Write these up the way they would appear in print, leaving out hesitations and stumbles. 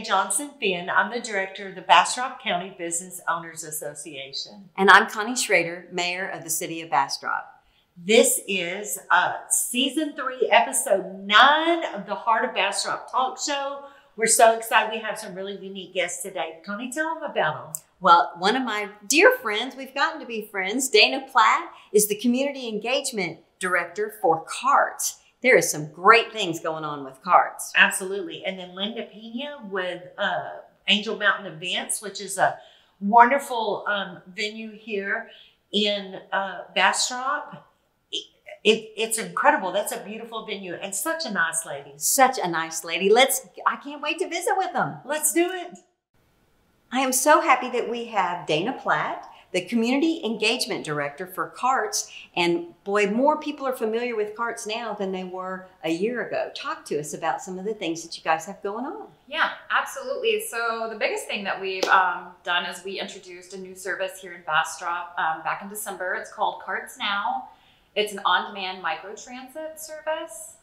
Johnson Finn. I'm the director of the Bastrop County Business Owners Association. And I'm Connie Schrader, mayor of the city of Bastrop. This is season 3, episode 9 of the Heart of Bastrop talk show. We're so excited. We have some really unique guests today. Connie, tell them about them. Well, one of my dear friends, we've gotten to be friends, Dana Platt, is the community engagement director for CARTS. There is some great things going on with CARTS. Absolutely. And then Linda Pena with Angel Mountain Events, which is a wonderful venue here in Bastrop. It's incredible. That's a beautiful venue and such a nice lady. Such a nice lady. I can't wait to visit with them. Let's do it. I am so happy that we have Dana Platt, the Community Engagement Director for CARTS. And boy, more people are familiar with CARTS now than they were a year ago. Talk to us about some of the things that you guys have going on. Yeah, absolutely. So the biggest thing that we've done is we introduced a new service here in Bastrop back in December. It's called CARTS Now. It's an on-demand microtransit service.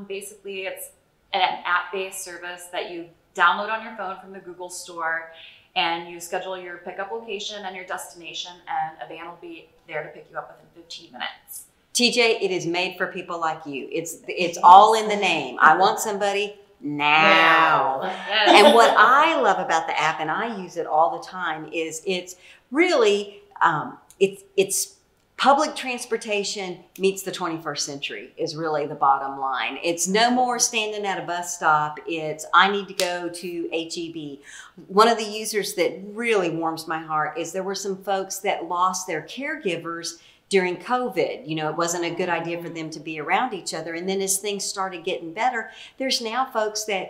Basically, it's an app-based service that you download on your phone from the Google Store, and you schedule your pickup location and your destination, and a van will be there to pick you up within 15 minutes. TJ, it is made for people like you. It's all in the name. I want somebody now. Yes. And what I love about the app, and I use it all the time, is it's really, it's public transportation meets the 21st century is really the bottom line. It's no more standing at a bus stop. It's I need to go to HEB. One of the users that really warms my heart is there were some folks that lost their caregivers during COVID. You know, it wasn't a good idea for them to be around each other. And then as things started getting better, there's now folks and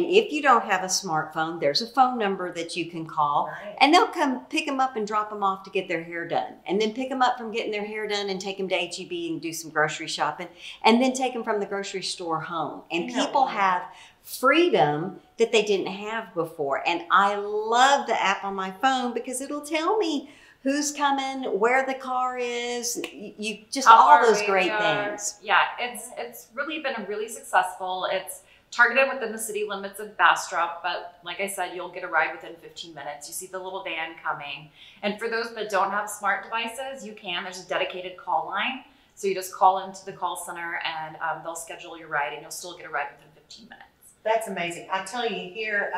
if you don't have a smartphone, there's a phone number that you can call, right, and they'll come pick them up and drop them off to get their hair done, and then pick them up from getting their hair done and take them to HEB and do some grocery shopping, and then take them from the grocery store home. And people have freedom that they didn't have before. And I love the app on my phone because it'll tell me who's coming, where the car is, you just all those great things. Yeah, it's really been really successful. It's targeted within the city limits of Bastrop, but like I said, you'll get a ride within 15 minutes. You see the little van coming. And for those that don't have smart devices, there's a dedicated call line. So you just call into the call center and they'll schedule your ride, and you'll still get a ride within 15 minutes. That's amazing. I tell you, here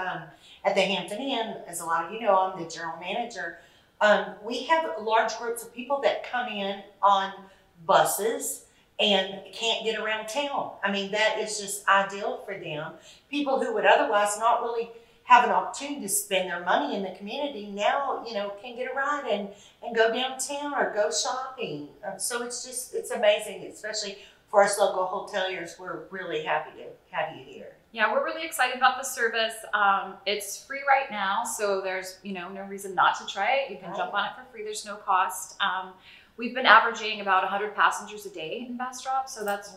at the Hampton Inn, as a lot of you know, I'm the general manager. We have large groups of people that come in on buses and can't get around town. I mean, that is just ideal for them. People who would otherwise not really have an opportunity to spend their money in the community now, can get a ride and go downtown or go shopping. So it's amazing, especially for us local hoteliers. We're really happy to have you here. Yeah, we're really excited about the service. It's free right now, so there's no reason not to try it. You can jump on it for free. There's no cost. We've been averaging about 100 passengers a day in Bastrop, so that's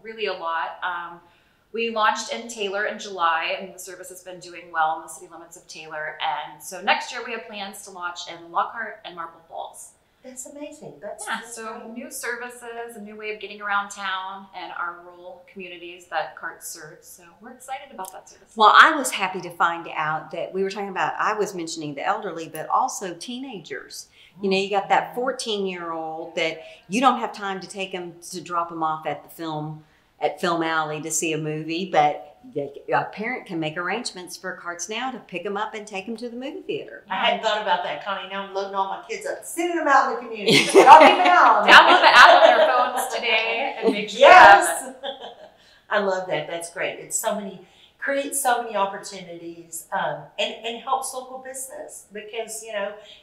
really a lot. We launched in Taylor in July, and the service has been doing well in the city limits of Taylor. And so next year we have plans to launch in Lockhart and Marble Falls. That's amazing. That's so great. New services, a new way of getting around town and our rural communities that CARTS serves. So we're excited about that service. Well, I was happy to find out that we were talking about, I was mentioning the elderly, but also teenagers. You got that 14-year-old that you don't have time to take them to drop them off at Film Alley to see a movie, but a parent can make arrangements for CARTS Now to pick them up and take them to the movie theater. I hadn't thought about that, Connie. Now I'm loading all my kids up, sending them out in the community. I'll keep them out. Download the app on their phones today and make sure you have it. I love that. That's great. It's creates so many opportunities and helps local business because,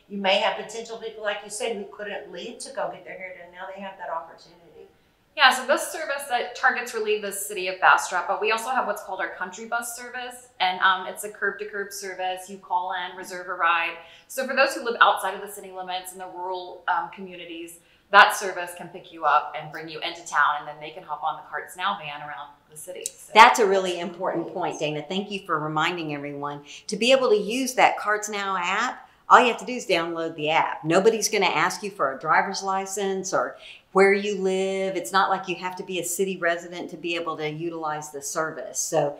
you may have potential people, like you said, who couldn't leave to go get their hair done. Now they have that opportunity. Yeah, so this service that targets really the city of Bastrop, but we also have what's called our country bus service, and it's a curb-to-curb service. You call in, reserve a ride. So for those who live outside of the city limits in the rural communities, that service can pick you up and bring you into town, and then they can hop on the CARTS Now van around the city. So that's a really important point, Dana. Thank you for reminding everyone to be able to use that CARTS Now app all you have to do is download the app. Nobody's going to ask you for a driver's license or where you live. It's not like you have to be a city resident to be able to utilize the service. So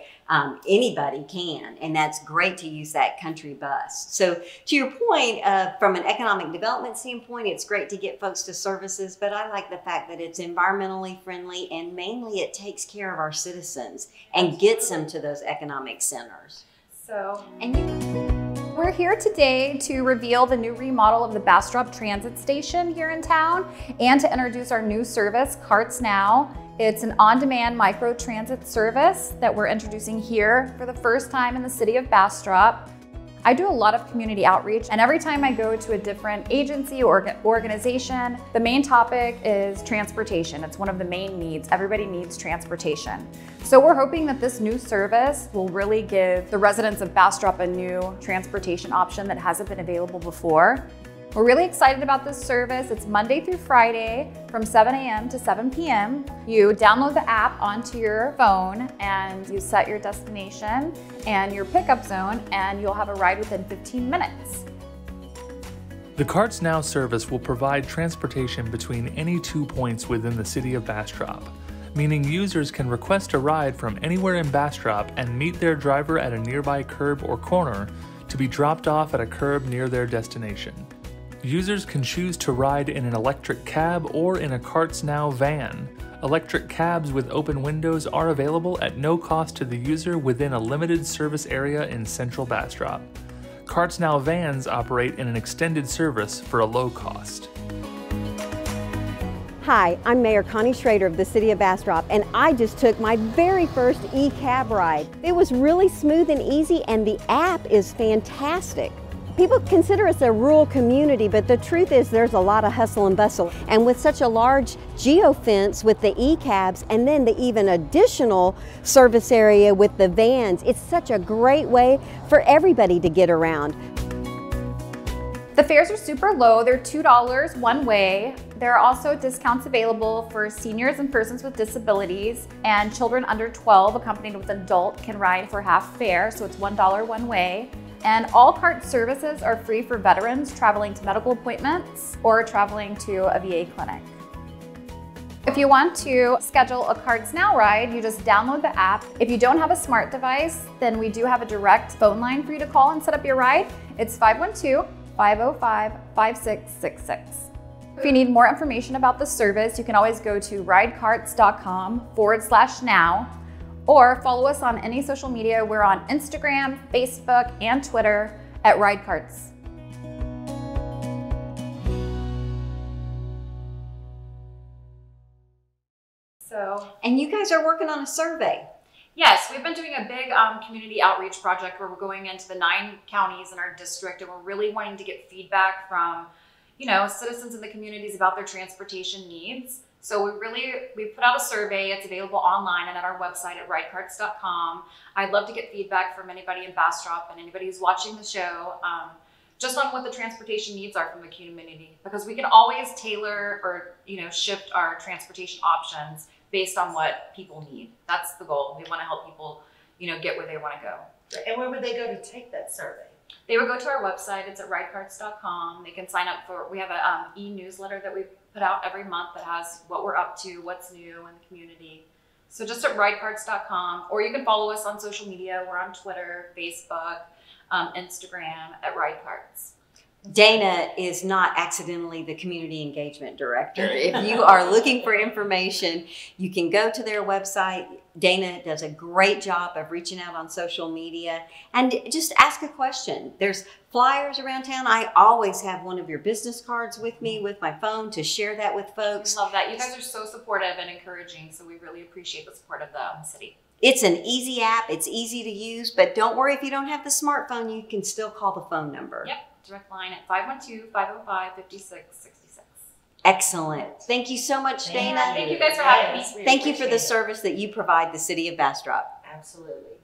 anybody can, and that's great to use that country bus. So to your point, from an economic development standpoint, it's great to get folks to services, but I like the fact that it's environmentally friendly and mainly it takes care of our citizens and gets them to those economic centers. We're here today to reveal the new remodel of the Bastrop Transit Station here in town and to introduce our new service, Carts Now. It's an on-demand micro-transit service that we're introducing here for the first time in the city of Bastrop. I do a lot of community outreach, and every time I go to a different agency or organization, the main topic is transportation. It's one of the main needs. Everybody needs transportation. So we're hoping that this new service will really give the residents of Bastrop a new transportation option that hasn't been available before. We're really excited about this service. It's Monday through Friday from 7 a.m. to 7 p.m. You download the app onto your phone and you set your destination and your pickup zone, and you'll have a ride within 15 minutes. The Carts Now service will provide transportation between any 2 points within the city of Bastrop, meaning users can request a ride from anywhere in Bastrop and meet their driver at a nearby curb or corner to be dropped off at a curb near their destination. Users can choose to ride in an electric cab or in a Carts Now van. Electric cabs with open windows are available at no cost to the user within a limited service area in central Bastrop. Carts Now vans operate in an extended service for a low cost. Hi, I'm Mayor Connie Schrader of the City of Bastrop, and I just took my very first e-cab ride. It was really smooth and easy, and the app is fantastic. People consider us a rural community, but the truth is there's a lot of hustle and bustle. And with such a large geofence with the e-cabs and then the even additional service area with the vans, it's such a great way for everybody to get around. The fares are super low. They're $2 one way. There are also discounts available for seniors and persons with disabilities, and children under 12 accompanied with an adult can ride for half fare, so it's $1 one way. And all CART services are free for veterans traveling to medical appointments or traveling to a VA clinic. If you want to schedule a Carts Now ride, you just download the app. If you don't have a smart device, then we do have a direct phone line for you to call and set up your ride. It's 512-505-5666. If you need more information about the service, you can always go to ridecarts.com/now. Or follow us on any social media. We're on Instagram, Facebook, and Twitter at RideCarts. And you guys are working on a survey. Yes, we've been doing a big community outreach project where we're going into the 9 counties in our district, and we're really wanting to get feedback from, citizens in the communities about their transportation needs. So we put out a survey. It's available online and at our website at ridecarts.com. I'd love to get feedback from anybody in Bastrop and anybody who's watching the show, just on what the transportation needs are from the community, because we can always tailor or shift our transportation options based on what people need. That's the goal. We want to help people get where they want to go. And where would they go to take that survey? They would go to our website. It's at ridecarts.com. They can sign up we have an e-newsletter that we put out every month that has what we're up to, what's new in the community. So just at ridecarts.com, or you can follow us on social media. We're on Twitter, Facebook, Instagram at ridecarts. Dana is not accidentally the community engagement director. If you are looking for information, you can go to their website. Dana does a great job of reaching out on social media and just ask a question. There's flyers around town. I always have one of your business cards with me with my phone to share that with folks. I love that. You guys are so supportive and encouraging, so we really appreciate the support of the city. It's an easy app. It's easy to use, but don't worry if you don't have the smartphone, you can still call the phone number. Yep, direct line at 512-505-5666. Excellent. Thank you so much, Dana. Thank you guys for having me. Thank you for the service that you provide the city of Bastrop. Absolutely.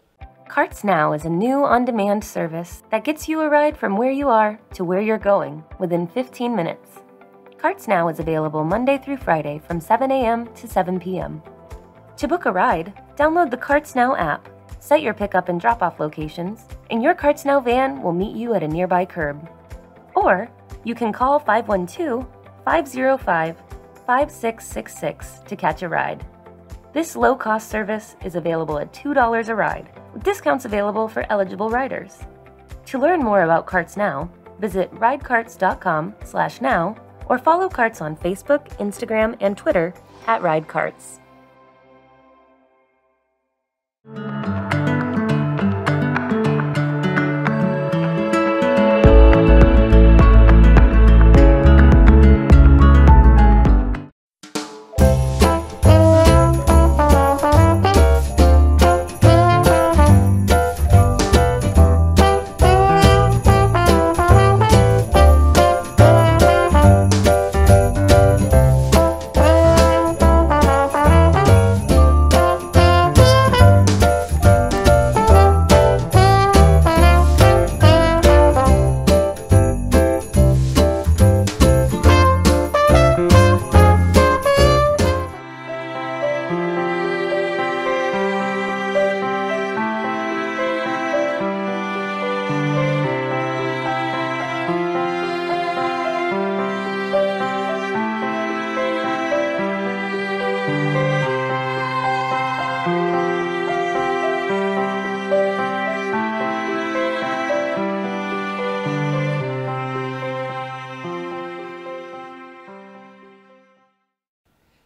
Carts Now is a new on-demand service that gets you a ride from where you are to where you're going within 15 minutes. Carts Now is available Monday through Friday from 7 a.m. to 7 p.m. To book a ride, download the Carts Now app, set your pickup and drop-off locations, and your Carts Now van will meet you at a nearby curb. Or you can call 512-505-5666 to catch a ride. This low-cost service is available at $2 a ride, with discounts available for eligible riders. To learn more about Carts Now, visit ridecarts.com/now or follow Carts on Facebook, Instagram, and Twitter at RideCarts.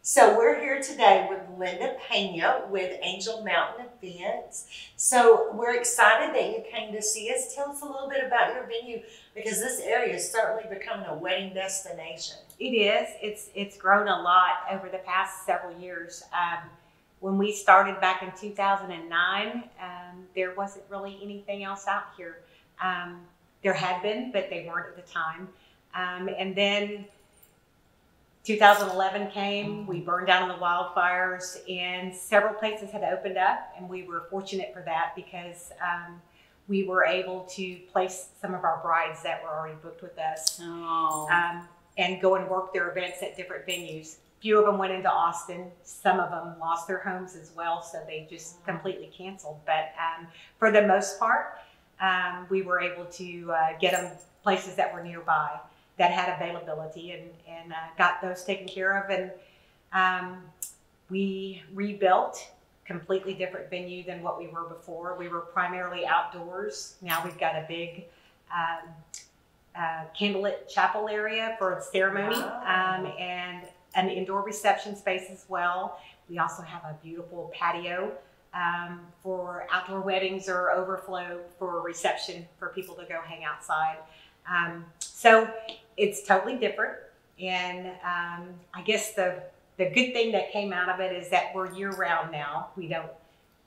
So we're here today with Pena with Angel Mountain Events. So we're excited that you came to see us. Tell us a little bit about your venue, because this area is certainly becoming a wedding destination. It is. It's grown a lot over the past several years. When we started back in 2009, there wasn't really anything else out here. There had been, but they weren't at the time. And then 2011 came, we burned down in the wildfires, and several places had opened up, and we were fortunate for that because we were able to place some of our brides that were already booked with us and go and work their events at different venues. A few of them went into Austin. Some of them lost their homes as well, so they just completely canceled. But for the most part, we were able to get them places that were nearby that had availability, and got those taken care of. And we rebuilt completely different venue than what we were before. We were primarily outdoors. Now we've got a big candlelit chapel area for a ceremony, and an indoor reception space as well. We also have a beautiful patio for outdoor weddings or overflow for a reception for people to go hang outside. So it's totally different. And I guess the good thing that came out of it is that we're year round now. We don't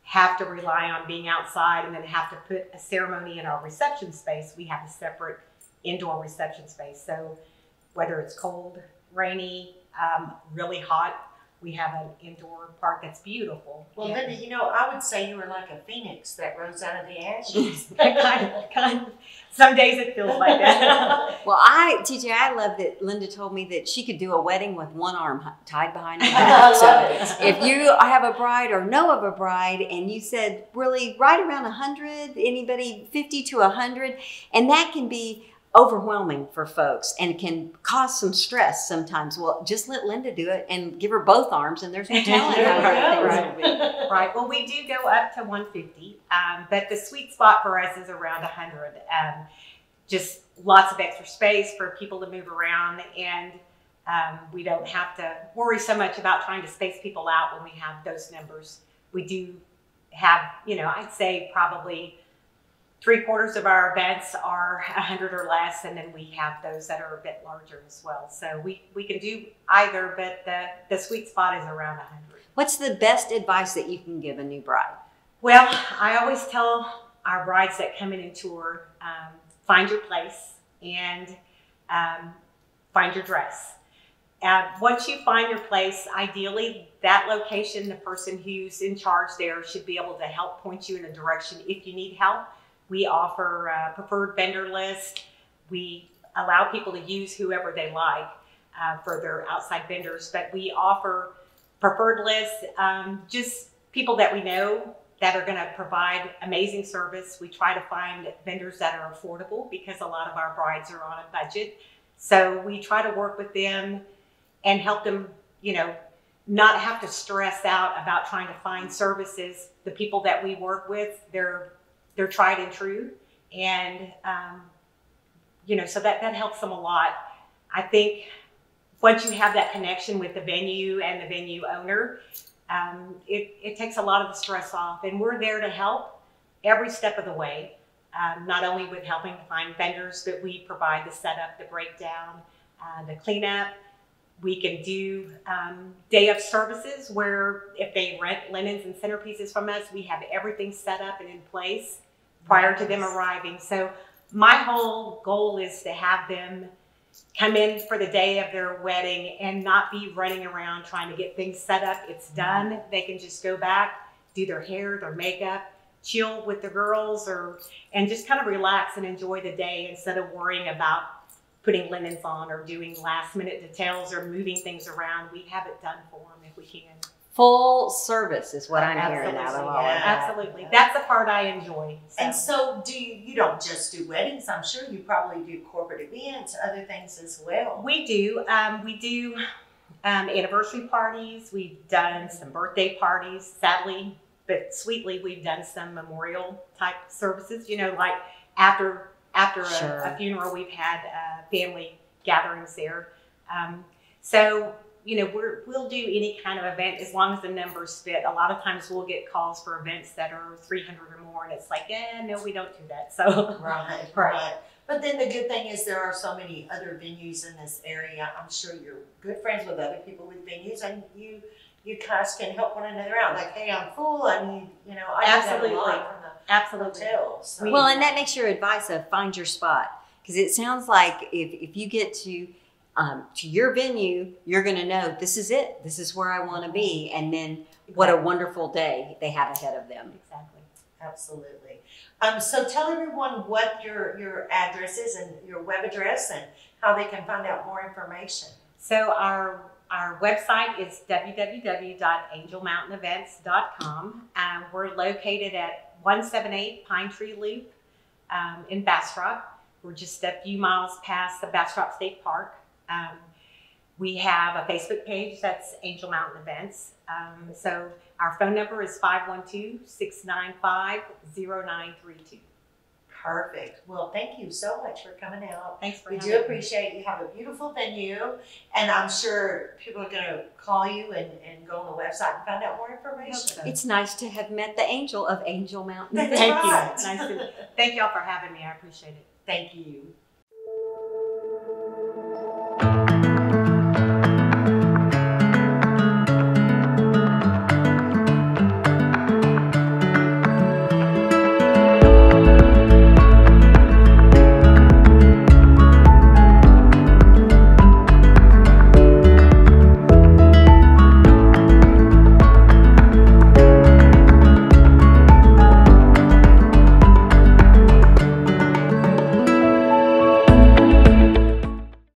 have to rely on being outside and then have to put a ceremony in our reception space. We have a separate indoor reception space. So whether it's cold, rainy, really hot, we have an indoor part that's beautiful. Well, Linda, you know, I would say you were like a phoenix that rose out of the ashes. kind of. Some days it feels like that. Well, TJ, I love that Linda told me that she could do a wedding with one arm tied behind her back. I love it. If you have a bride or know of a bride, and you said really right around 100, anybody 50 to 100, and that can be overwhelming for folks and can cause some stress sometimes. Well, just let Linda do it and give her both arms, and there's no telling how things will be. Right. Well, we do go up to 150, but the sweet spot for us is around 100. Just lots of extra space for people to move around, and we don't have to worry so much about trying to space people out when we have those numbers. We do have, you know, I'd say probably 3/4 of our events are 100 or less, and then we have those that are a bit larger as well. So we can do either, but the sweet spot is around 100. What's the best advice that you can give a new bride? Well, I always tell our brides that come in and tour, find your place and find your dress. Once you find your place, ideally that location, the person who's in charge there should be able to help point you in a direction if you need help. We offer a preferred vendor list. We allow people to use whoever they like for their outside vendors, but we offer preferred lists, just people that we know that are going to provide amazing service. We try to find vendors that are affordable because a lot of our brides are on a budget. So we try to work with them and help them, you know, not have to stress out about trying to find services. The people that we work with, they're tried and true. And, you know, so that helps them a lot. I think once you have that connection with the venue and the venue owner, it takes a lot of the stress off, and we're there to help every step of the way. Not only with helping to find vendors, but we provide the setup, the breakdown, the cleanup. We can do day of services where if they rent linens and centerpieces from us, we have everything set up and in place prior to them arriving. So my whole goal is to have them come in for the day of their wedding and not be running around trying to get things set up. It's done. They can just go back, do their hair, their makeup, chill with the girls, and just kind of relax and enjoy the day instead of worrying about putting linens on or doing last minute details or moving things around. We have it done for them if we can. Full service is what I'm hearing out of all of that. Absolutely. That's the part I enjoy. And so you don't just do weddings, I'm sure you probably do corporate events, other things as well. We do. We do anniversary parties. We've done some birthday parties, sadly, but sweetly, we've done some memorial type services, you know, like after a funeral, we've had family gatherings there. So, you know, we'll do any kind of event as long as the numbers fit. A lot of times we'll get calls for events that are 300 or more, and it's like, no, we don't do that. So Right. But then the good thing is there are so many other venues in this area. I'm sure you're good friends with other people with venues, and you guys can help one another out. Like, hey, I'm full. I need, you know, I Absolutely. need that a lot from the hotel. So. Well, and that makes your advice of find your spot, because it sounds like if you get to your venue, you're going to know this is it. This is where I want to be, and then what a wonderful day they have ahead of them. Exactly. Absolutely. So tell everyone what your address is and your web address and how they can find out more information. So our website is www.angelmountainevents.com. We're located at 178 Pine Tree Loop in Bastrop. We're just a few miles past the Bastrop State Park. We have a Facebook page that's Angel Mountain Events. So our phone number is 512-695-0932. Perfect. Well, thank you so much for coming out. Thanks for We having do me. appreciate you. Have a beautiful venue, and I'm sure people are going to call you and go on the website and find out more information. It's nice to have met the angel of Angel Mountain. That's Thank you. right. Thank y'all for having me. I appreciate it. Thank you.